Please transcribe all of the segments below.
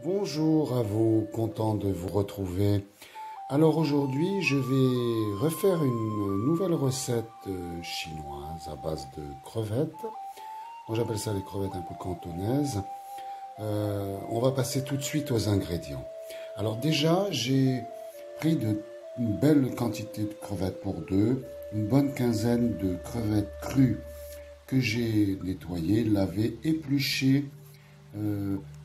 Bonjour à vous, content de vous retrouver. Alors aujourd'hui, je vais refaire une nouvelle recette chinoise à base de crevettes. Moi, j'appelle ça les crevettes un peu cantonaises. On va passer tout de suite aux ingrédients. Alors déjà, j'ai pris une belle quantité de crevettes pour deux, une bonne quinzaine de crevettes crues que j'ai nettoyées, lavées, épluchées,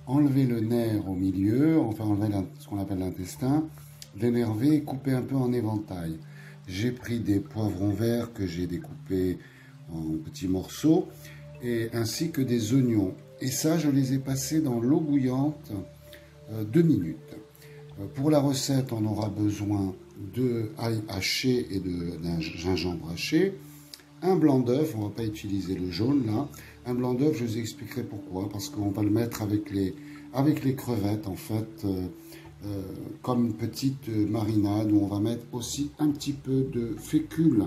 enlever le nerf au milieu, enfin enlever ce qu'on appelle l'intestin, l'énerver et couper un peu en éventail. J'ai pris des poivrons verts que j'ai découpés en petits morceaux, et ainsi que des oignons. Et ça, je les ai passés dans l'eau bouillante 2 minutes. Pour la recette, on aura besoin de ail haché et d'un gingembre haché, un blanc d'œuf, on ne va pas utiliser le jaune là. Un blanc d'œuf, je vous expliquerai pourquoi, parce qu'on va le mettre avec les crevettes en fait, comme une petite marinade où on va mettre aussi un petit peu de fécule.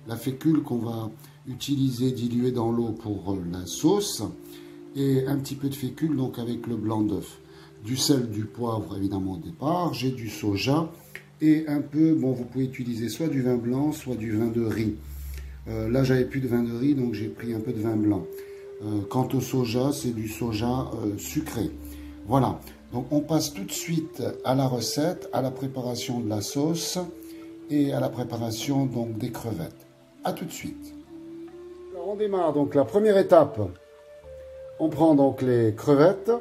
La fécule qu'on va utiliser diluée dans l'eau pour la sauce et un petit peu de fécule donc avec le blanc d'œuf. Du sel, du poivre évidemment au départ, j'ai du soja et un peu, bon vous pouvez utiliser soit du vin blanc, soit du vin de riz. Là, j'avais plus de vin de riz, donc j'ai pris un peu de vin blanc. Quant au soja, c'est du soja sucré. Voilà. Donc, on passe tout de suite à la recette, à la préparation de la sauce et à la préparation donc des crevettes. À tout de suite. Alors, on démarre. Donc, la première étape, on prend donc les crevettes.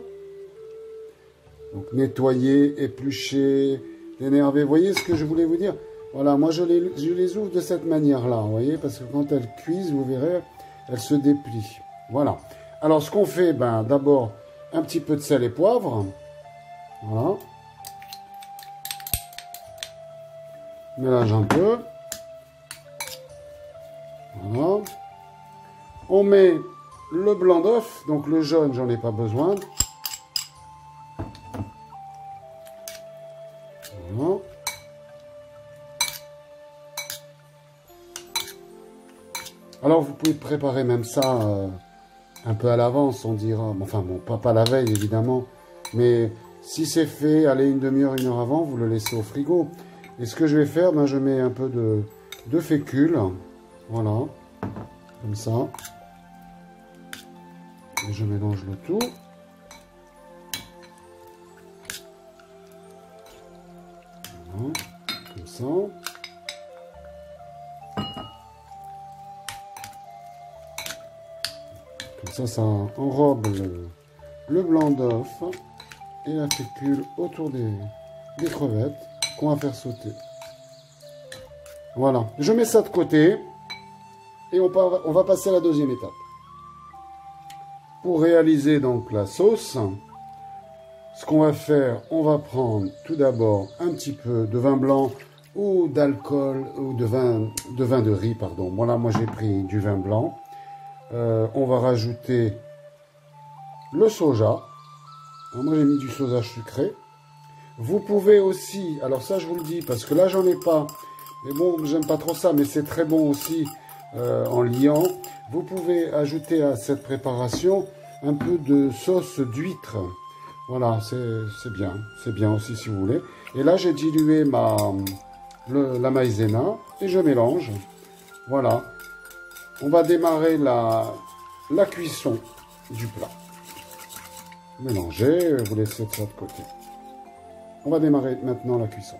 Donc, nettoyer, éplucher, dénerver. Vous voyez ce que je voulais vous dire? Voilà, moi je les ouvre de cette manière-là, vous voyez, parce que quand elles cuisent, vous verrez, elles se déplient. Voilà. Alors ce qu'on fait, ben d'abord un petit peu de sel et poivre. Voilà. Mélange un peu. Voilà. On met le blanc d'œuf, donc le jaune, j'en ai pas besoin. Voilà. Alors, vous pouvez préparer même ça un peu à l'avance, on dira. Enfin, bon, pas la veille, évidemment. Mais si c'est fait, allez, une demi-heure, 1 heure avant, vous le laissez au frigo. Et ce que je vais faire, ben, je mets un peu de fécule. Voilà. Comme ça. Et je mélange le tout. Voilà. Comme ça. Comme ça enrobe le blanc d'œuf et la fécule autour des crevettes qu'on va faire sauter. Voilà, je mets ça de côté et on va passer à la deuxième étape. Pour réaliser donc la sauce, ce qu'on va faire, on va prendre tout d'abord un petit peu de vin blanc ou d'alcool ou de vin de riz, pardon. Voilà, moi j'ai pris du vin blanc. On va rajouter le soja. Alors moi j'ai mis du soja sucré. Vous pouvez aussi, alors ça je vous le dis parce que là j'en ai pas, mais bon j'aime pas trop ça, mais c'est très bon aussi en liant. Vous pouvez ajouter à cette préparation un peu de sauce d'huître. Voilà, c'est bien aussi si vous voulez. Et là j'ai dilué la maïzena et je mélange. Voilà. On va démarrer la cuisson du plat. Mélangez, vous laissez ça de côté. On va démarrer maintenant la cuisson.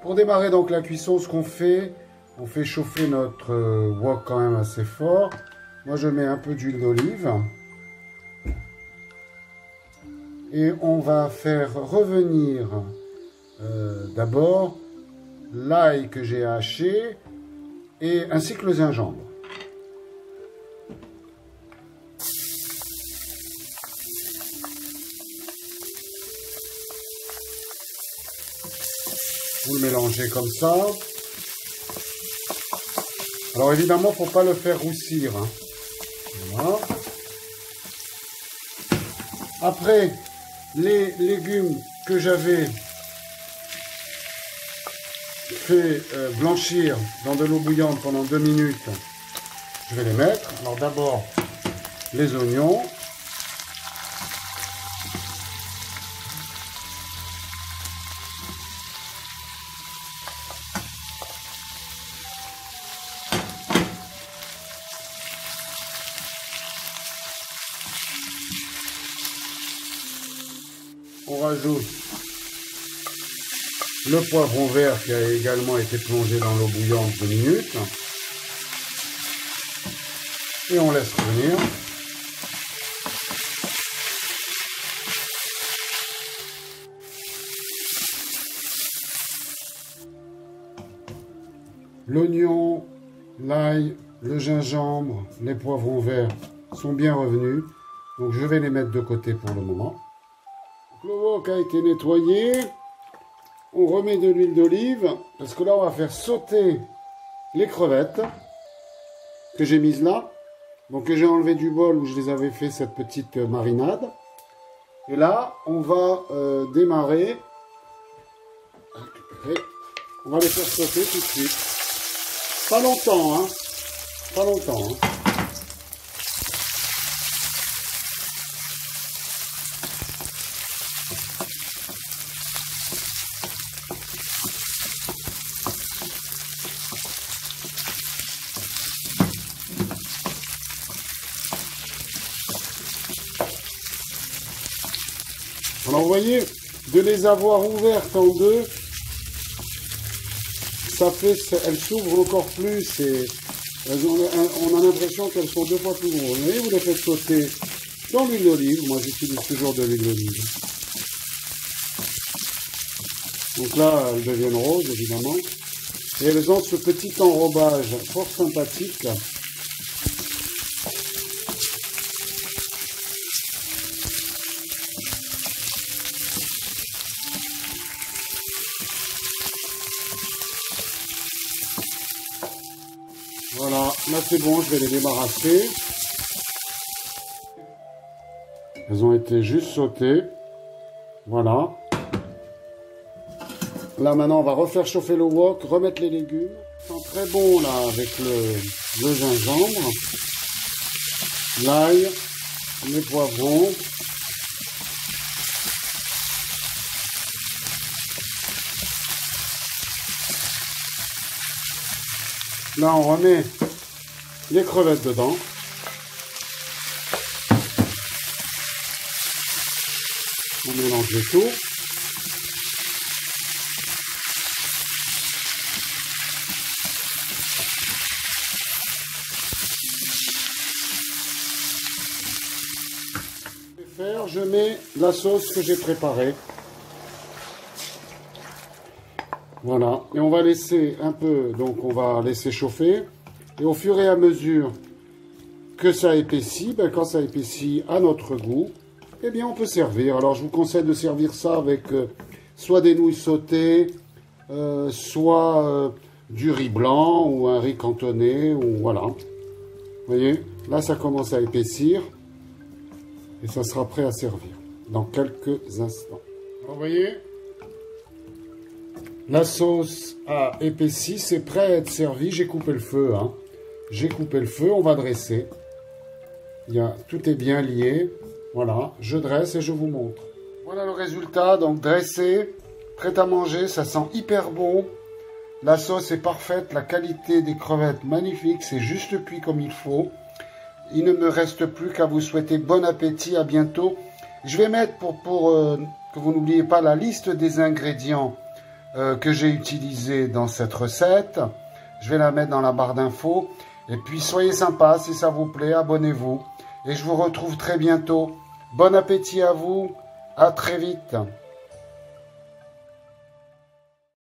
Pour démarrer donc la cuisson, ce qu'on fait, on fait chauffer notre wok quand même assez fort. Moi, je mets un peu d'huile d'olive. Et on va faire revenir d'abord l'ail que j'ai haché et ainsi que le gingembre. Vous le mélangez comme ça. Alors évidemment, il ne faut pas le faire roussir. Hein. Voilà. Après, les légumes que j'avais fait blanchir dans de l'eau bouillante pendant 2 minutes, je vais les mettre. Alors d'abord, les oignons. rajoute le poivron vert qui a également été plongé dans l'eau bouillante 2 minutes. Et on laisse revenir. L'oignon, l'ail, le gingembre, les poivrons verts sont bien revenus. Donc je vais les mettre de côté pour le moment. Le wok a été nettoyé. On remet de l'huile d'olive parce que là on va faire sauter les crevettes que j'ai mises là. Donc que j'ai enlevé du bol où je les avais fait cette petite marinade. Et là on va démarrer. On va les faire sauter tout de suite. Pas longtemps, hein. Pas longtemps, hein. Alors vous voyez, de les avoir ouvertes en deux, ça fait, elles s'ouvrent encore plus et on a l'impression qu'elles sont 2 fois plus grosses. Vous voyez, vous les faites sauter dans l'huile d'olive. Moi, j'utilise toujours de l'huile d'olive. Donc là, elles deviennent roses, évidemment. Et elles ont ce petit enrobage fort sympathique. Voilà, là c'est bon, je vais les débarrasser. Elles ont été juste sautées. Voilà. Là maintenant on va refaire chauffer le wok, remettre les légumes. Ils sont très bons là avec le gingembre, l'ail, les poivrons. Là, on remet les crevettes dedans. On mélange le tout. Je mets la sauce que j'ai préparée. Voilà, et on va laisser un peu, donc on va laisser chauffer. Et au fur et à mesure que ça épaissit, ben quand ça épaissit à notre goût, eh bien on peut servir. Alors je vous conseille de servir ça avec soit des nouilles sautées, soit du riz blanc ou un riz cantonné, ou voilà. Vous voyez, là ça commence à épaissir et ça sera prêt à servir dans quelques instants. Alors, vous voyez, la sauce a épaissi, c'est prêt à être servi. J'ai coupé le feu, hein. J'ai coupé le feu, on va dresser. Tout est bien lié. Voilà, je dresse et je vous montre. Voilà le résultat, donc dressé, prêt à manger, ça sent hyper bon. La sauce est parfaite, la qualité des crevettes magnifique, c'est juste cuit comme il faut. Il ne me reste plus qu'à vous souhaiter bon appétit, à bientôt. Je vais mettre, pour que vous n'oubliez pas, la liste des ingrédients que j'ai utilisé dans cette recette. Je vais la mettre dans la barre d'infos. Et puis soyez sympas, si ça vous plaît, abonnez-vous. Et je vous retrouve très bientôt. Bon appétit à vous, à très vite.